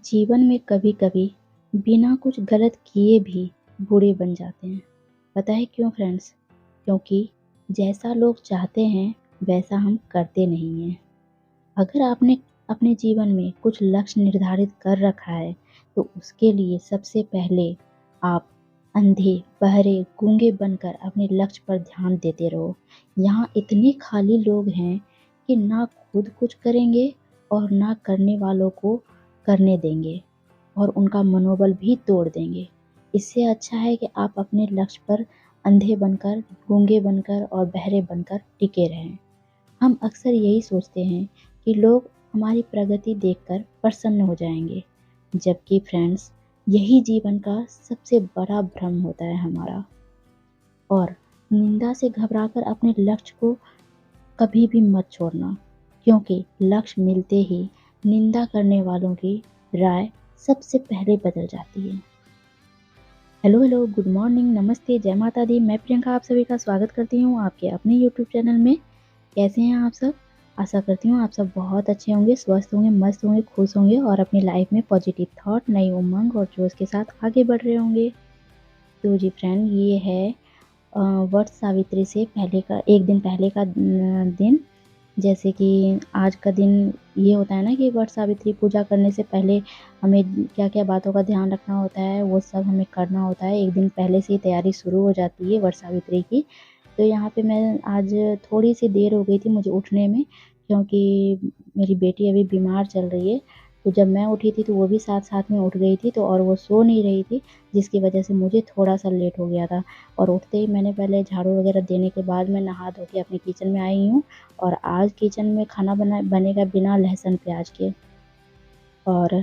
जीवन में कभी-कभी बिना कुछ गलत किए भी बुरे बन जाते हैं। पता है क्यों फ्रेंड्स? क्योंकि जैसा लोग चाहते हैं वैसा हम करते नहीं हैं। अगर आपने अपने जीवन में कुछ लक्ष्य निर्धारित कर रखा है, तो उसके लिए सबसे पहले आप अंधे, बहरे, गूंगे बनकर अपने लक्ष्य पर ध्यान देते रहो। यहाँ इतने खाली लोग हैं कि ना खुद कुछ करेंगे और ना करने वालों को करने देंगे और उनका मनोबल भी तोड़ देंगे। इससे अच्छा है कि आप अपने लक्ष्य पर अंधे बनकर, गूंगे बनकर और बहरे बनकर टिके रहें। हम अक्सर यही सोचते हैं कि लोग हमारी प्रगति देखकर प्रसन्न हो जाएंगे, जबकि फ्रेंड्स यही जीवन का सबसे बड़ा भ्रम होता है हमारा। और निंदा से घबराकर अपने लक्ष्य को कभी भी मत छोड़ना, क्योंकि लक्ष्य मिलते ही निंदा करने वालों की राय सबसे पहले बदल जाती है। हेलो, गुड मॉर्निंग, नमस्ते, जय माता दी। मैं प्रियंका आप सभी का स्वागत करती हूँ आपके अपने यूट्यूब चैनल में। कैसे हैं आप सब? आशा करती हूँ आप सब बहुत अच्छे होंगे, स्वस्थ होंगे, मस्त होंगे, खुश होंगे और अपनी लाइफ में पॉजिटिव थॉट, नई उमंग और जोश के साथ आगे बढ़ रहे होंगे। तो जी फ्रेंड, ये है वट सावित्री से पहले का एक दिन पहले का दिन। जैसे कि आज का दिन ये होता है ना कि वट सावित्री पूजा करने से पहले हमें क्या-क्या बातों का ध्यान रखना होता है, वो सब हमें करना होता है। एक दिन पहले से ही तैयारी शुरू हो जाती है वट सावित्री की। तो यहाँ पे मैं आज थोड़ी-सी देर हो गई थी मुझे उठने में, क्योंकि मेरी बेटी अभी बीमार चल रही है। तो जब मैं उठी थी तो वो भी साथ-साथ में उठ गई थी, तो और वो सो नहीं रही थी, जिसकी वजह से मुझे थोड़ा-सा लेट हो गया था। और उठते ही मैंने पहले झाड़ू वगैरह देने के बाद मैं नहा धो के अपने किचन में आई हूँ। और आज किचन में खाना बनेगा बिना लहसुन प्याज के। और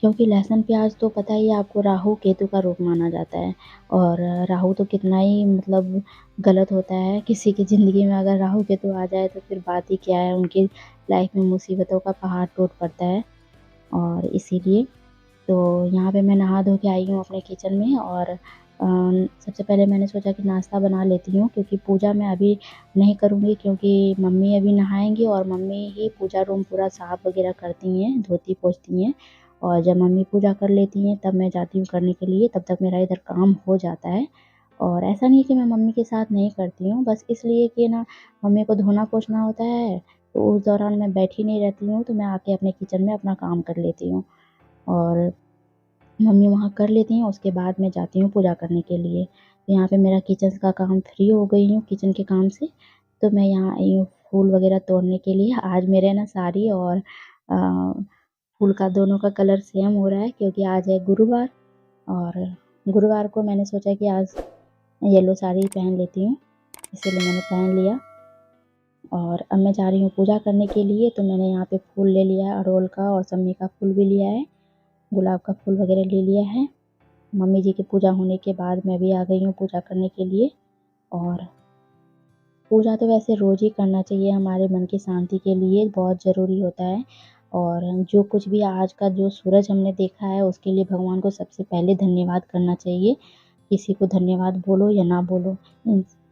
क्योंकि लहसुन प्याज तो पता ही है आपको, राहु केतु का रूप माना जाता है। और राहु तो कितना ही मतलब गलत होता है, किसी की ज़िंदगी में अगर राहु केतु आ जाए तो फिर बात ही क्या है, उनकी लाइफ में मुसीबतों का पहाड़ टूट पड़ता है। और इसीलिए तो यहाँ पे मैं नहा धो के आई हूँ अपने किचन में। और सबसे पहले मैंने सोचा कि नाश्ता बना लेती हूँ, क्योंकि पूजा मैं अभी नहीं करूँगी, क्योंकि मम्मी अभी नहाएँगी और मम्मी ही पूजा रूम पूरा साफ़ वगैरह करती हैं, धोती पोंछती हैं। और जब मम्मी पूजा कर लेती हैं तब मैं जाती हूँ करने के लिए, तब तक मेरा इधर काम हो जाता है। और ऐसा नहीं है कि मैं मम्मी के साथ नहीं करती हूँ, बस इसलिए कि ना मम्मी को धोना पोंछना होता है, तो उस दौरान मैं बैठी नहीं रहती हूँ, तो मैं आके अपने किचन में अपना काम कर लेती हूँ। और मम्मी वहाँ कर लेती हैं, उसके बाद मैं जाती हूँ पूजा करने के लिए। तो यहाँ पे मेरा किचन का काम फ्री हो गई हूँ किचन के काम से, तो मैं यहाँ आई हूँ फूल वगैरह तोड़ने के लिए। आज मेरे ना साड़ी और फूल का दोनों का कलर सेम हो रहा है, क्योंकि आज है गुरुवार। और गुरुवार को मैंने सोचा कि आज येलो साड़ी पहन लेती हूँ, इसीलिए मैंने पहन लिया। और अब मैं जा रही हूँ पूजा करने के लिए। तो मैंने यहाँ पे फूल ले लिया है, अड़हुल का और शमी का फूल भी लिया है, गुलाब का फूल वगैरह ले लिया है। मम्मी जी की पूजा होने के बाद मैं भी आ गई हूँ पूजा करने के लिए। और पूजा तो वैसे रोज़ ही करना चाहिए, हमारे मन की शांति के लिए बहुत ज़रूरी होता है। और जो कुछ भी आज का जो सूरज हमने देखा है उसके लिए भगवान को सबसे पहले धन्यवाद करना चाहिए। किसी को धन्यवाद बोलो या ना बोलो,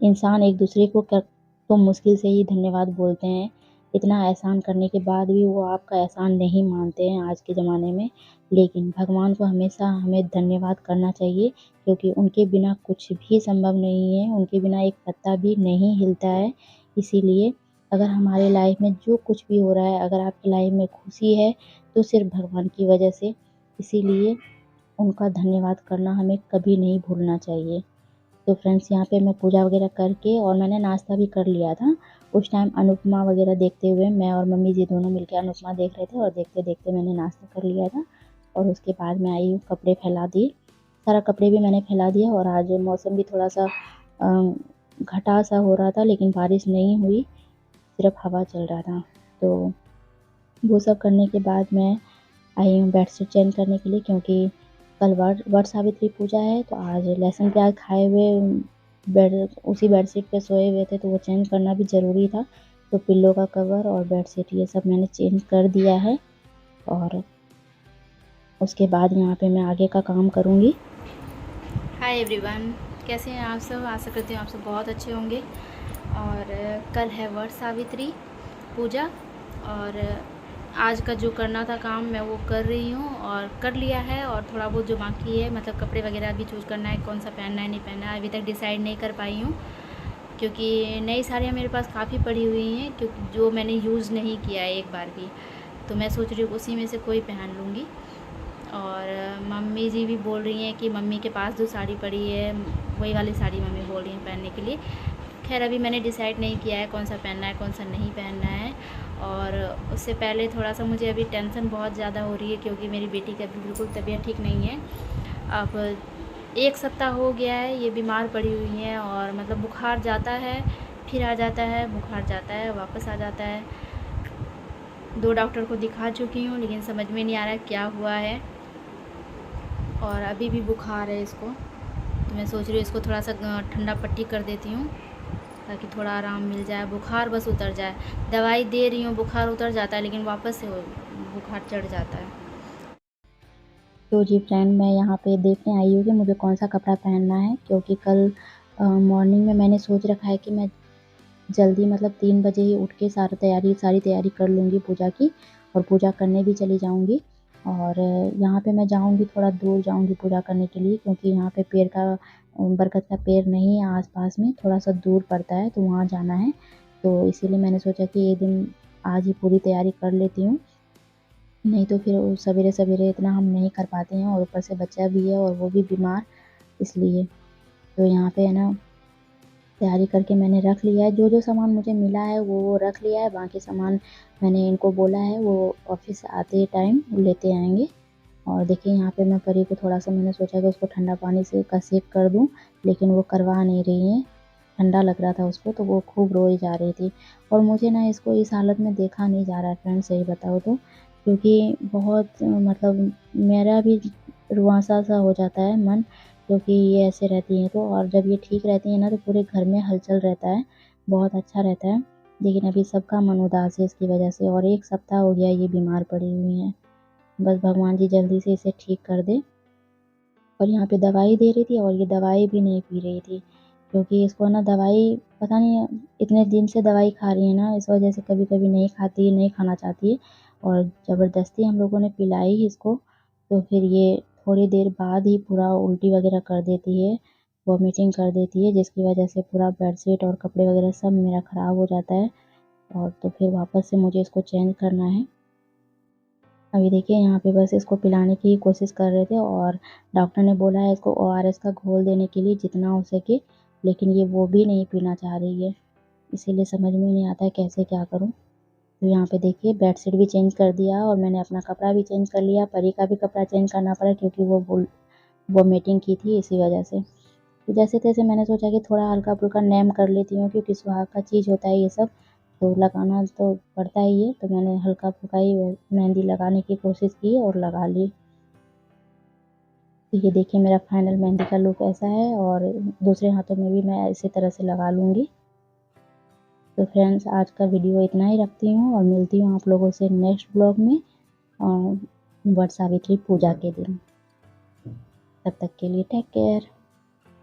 इंसान एक दूसरे को तो मुश्किल से ही धन्यवाद बोलते हैं। इतना एहसान करने के बाद भी वो आपका एहसान नहीं मानते हैं आज के ज़माने में। लेकिन भगवान को हमेशा हमें धन्यवाद करना चाहिए, क्योंकि उनके बिना कुछ भी संभव नहीं है, उनके बिना एक पत्ता भी नहीं हिलता है। इसीलिए अगर हमारे लाइफ में जो कुछ भी हो रहा है, अगर आपकी लाइफ में खुशी है, तो सिर्फ़ भगवान की वजह से। इसीलिए उनका धन्यवाद करना हमें कभी नहीं भूलना चाहिए। तो फ्रेंड्स, यहाँ पे मैं पूजा वगैरह करके और मैंने नाश्ता भी कर लिया था। उस टाइम अनुपमा वगैरह देखते हुए मैं और मम्मी जी दोनों मिलके अनुपमा देख रहे थे, और देखते-देखते मैंने नाश्ता कर लिया था। और उसके बाद मैं आई हूँ, कपड़े फैला दिए, सारा कपड़े भी मैंने फैला दिया। और आज मौसम भी थोड़ा-सा घटा-सा हो रहा था, लेकिन बारिश नहीं हुई, सिर्फ़ हवा चल रहा था। तो वो सब करने के बाद मैं आई हूँ बेडशीट चेंज करने के लिए, क्योंकि कल वट सावित्री पूजा है, तो आज लहसुन प्याज खाए हुए उसी बेडशीट पे सोए हुए थे, तो वो चेंज करना भी ज़रूरी था। तो पिल्लो का कवर और बेडशीट ये सब मैंने चेंज कर दिया है। और उसके बाद यहाँ पे मैं आगे का काम करूँगी। हाय एवरीवन, कैसे हैं आप सब? आशा करती हूँ आप सब बहुत अच्छे होंगे। और कल है वट सावित्री पूजा। और आज का जो करना था काम मैं वो कर रही हूँ और कर लिया है, और थोड़ा बहुत जो बाकी है मतलब कपड़े वगैरह अभी चूज़ करना है, कौन सा पहनना है नहीं पहनना है, अभी तक डिसाइड नहीं कर पाई हूँ, क्योंकि नई साड़ियाँ मेरे पास काफ़ी पड़ी हुई हैं, क्योंकि जो मैंने यूज़ नहीं किया है एक बार भी, तो मैं सोच रही हूँ उसी में से कोई पहन लूँगी। और मम्मी जी भी बोल रही हैं कि मम्मी के पास जो साड़ी पड़ी है वही वाली साड़ी मम्मी बोल रही हैं पहनने के लिए। खैर अभी मैंने डिसाइड नहीं किया है कौन सा पहनना है कौन सा नहीं पहनना है। और उससे पहले थोड़ा सा मुझे अभी टेंशन बहुत ज़्यादा हो रही है, क्योंकि मेरी बेटी की अभी बिल्कुल तबीयत ठीक नहीं है। अब 1 सप्ताह हो गया है ये बीमार पड़ी हुई है, और मतलब बुखार जाता है फिर आ जाता है, बुखार जाता है वापस आ जाता है। 2 डॉक्टर को दिखा चुकी हूँ लेकिन समझ में नहीं आ रहा है क्या हुआ है, और अभी भी बुखार है इसको। तो मैं सोच रही हूँ इसको थोड़ा सा ठंडा पट्टी कर देती हूँ ताकि थोड़ा आराम मिल जाए, बुखार बस उतर जाए। दवाई दे रही हूँ, बुखार उतर जाता है लेकिन वापस से बुखार चढ़ जाता है। तो जी फ्रेंड, मैं यहाँ पे देखने आई हूँ कि मुझे कौन सा कपड़ा पहनना है, क्योंकि कल मॉर्निंग में मैंने सोच रखा है कि मैं जल्दी मतलब 3 बजे ही उठ के सारी तैयारी कर लूँगी पूजा की, और पूजा करने भी चली जाऊँगी। और यहाँ पे मैं जाऊँगी, थोड़ा दूर जाऊँगी पूजा करने के लिए, क्योंकि यहाँ पे पेड़ का बरगद का पेड़ नहीं है आस-पास में, थोड़ा-सा दूर पड़ता है, तो वहाँ जाना है। तो इसीलिए मैंने सोचा कि ये दिन आज ही पूरी तैयारी कर लेती हूँ, नहीं तो फिर सवेरे-सवेरे इतना हम नहीं कर पाते हैं, और ऊपर से बच्चा भी है और वो भी बीमार, इसलिए। तो यहाँ पे है ना, तैयारी करके मैंने रख लिया है, जो सामान मुझे मिला है वो रख लिया है, बाकी सामान मैंने इनको बोला है वो ऑफ़िस आते टाइम लेते आएँगे। और देखिए यहाँ पे मैं परी को थोड़ा-सा मैंने सोचा कि उसको ठंडा पानी से का सेक कर दूँ, लेकिन वो करवा नहीं रही हैं। ठंडा लग रहा था उसको, तो वो खूब रोई जा रही थी, और मुझे ना इसको इस हालत में देखा नहीं जा रहा है फ्रेंड्स, सही बताऊँ तो। क्योंकि बहुत मतलब मेरा भी रुआँसा-सा हो जाता है मन, क्योंकि ये ऐसे रहती हैं तो, और जब ये ठीक रहती हैं ना तो पूरे घर में हलचल रहता है, बहुत अच्छा रहता है। लेकिन अभी सबका मन उदास है इसकी वजह से, और 1 सप्ताह हो गया ये बीमार पड़ी हुई हैं। बस भगवान जी जल्दी से इसे ठीक कर दें। और यहाँ पे दवाई दे रही थी और ये दवाई भी नहीं पी रही थी, क्योंकि इसको ना दवाई पता नहीं इतने दिन से दवाई खा रही है ना, इस वजह से कभी-कभी नहीं खाती है, नहीं खाना चाहती है, और ज़बरदस्ती हम लोगों ने पिलाई इसको, तो फिर ये थोड़ी देर बाद ही पूरा उल्टी वगैरह कर देती है, वॉमिटिंग कर देती है, जिसकी वजह से पूरा बेडशीट और कपड़े वगैरह सब मेरा ख़राब हो जाता है, और तो फिर वापस से मुझे इसको चेंज करना है। अभी देखिए यहाँ पे बस इसको पिलाने की कोशिश कर रहे थे, और डॉक्टर ने बोला है इसको ओआरएस का घोल देने के लिए जितना हो सके, लेकिन ये वो भी नहीं पीना चाह रही है, इसीलिए समझ में नहीं आता है कैसे क्या करूँ। तो यहाँ पे देखिए बेडशीट भी चेंज कर दिया, और मैंने अपना कपड़ा भी चेंज कर लिया, परी का भी कपड़ा चेंज करना पड़ा क्योंकि वो वोमिटिंग की थी इसी वजह से। तो जैसे-तैसे मैंने सोचा कि थोड़ा हल्का-फुल्का नेम कर लेती हूँ, क्योंकि सुहाग का चीज़ होता है ये सब, तो लगाना तो पड़ता ही है, तो मैंने हल्का-फुल्का ही मेहंदी लगाने की कोशिश की और लगा ली। तो ये देखिए मेरा फाइनल मेहंदी का लुक ऐसा है, और दूसरे हाथों में भी मैं इसी तरह से लगा लूँगी। तो फ्रेंड्स, आज का वीडियो इतना ही रखती हूँ, और मिलती हूँ आप लोगों से नेक्स्ट ब्लॉग में वट सावित्री पूजा के दिन। तब तक के लिए टेक केयर।